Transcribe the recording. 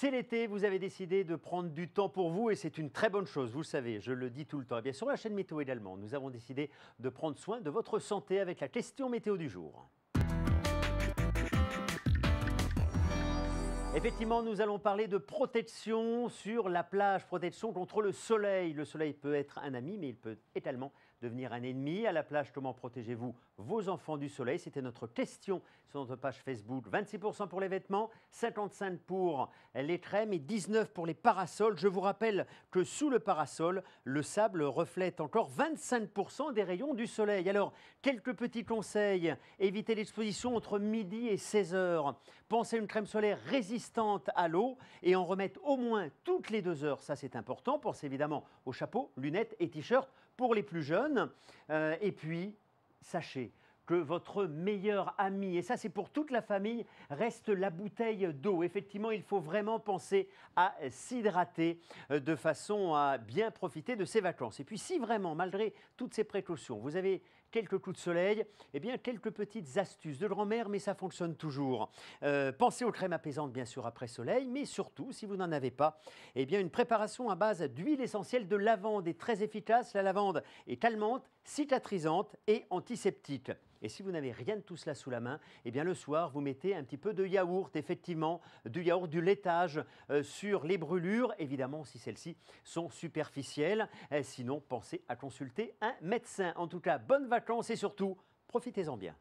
C'est l'été, vous avez décidé de prendre du temps pour vous et c'est une très bonne chose, vous le savez, je le dis tout le temps. Et bien sur la chaîne Météo également, nous avons décidé de prendre soin de votre santé avec la question météo du jour. Effectivement, nous allons parler de protection sur la plage, protection contre le soleil. Le soleil peut être un ami, mais il peut également devenir un ennemi. À la plage, comment protégez-vous vos enfants du soleil? C'était notre question sur notre page Facebook. 26% pour les vêtements, 55% pour les crèmes et 19% pour les parasols. Je vous rappelle que sous le parasol, le sable reflète encore 25% des rayons du soleil. Alors, quelques petits conseils. Évitez l'exposition entre midi et 16 heures. Pensez à une crème solaire résistante à l'eau et en remettre au moins toutes les 2 heures. Ça, c'est important. Pensez évidemment aux chapeaux, lunettes et t-shirts pour les plus jeunes. Et puis, sachez que votre meilleur ami, et ça c'est pour toute la famille, reste la bouteille d'eau. Effectivement, il faut vraiment penser à s'hydrater de façon à bien profiter de ses vacances. Et puis si vraiment, malgré toutes ces précautions, vous avez quelques coups de soleil, eh bien quelques petites astuces de grand-mère, mais ça fonctionne toujours. Pensez aux crèmes apaisantes bien sûr après soleil, mais surtout, si vous n'en avez pas, eh bien une préparation à base d'huile essentielle de lavande est très efficace. La lavande est calmante, cicatrisante et antiseptique. Et si vous n'avez rien de tout cela sous la main, eh bien le soir, vous mettez un petit peu de yaourt, effectivement, du yaourt, du laitage sur les brûlures, évidemment si celles-ci sont superficielles. Sinon, pensez à consulter un médecin. En tout cas, bonnes vacances et surtout, profitez-en bien.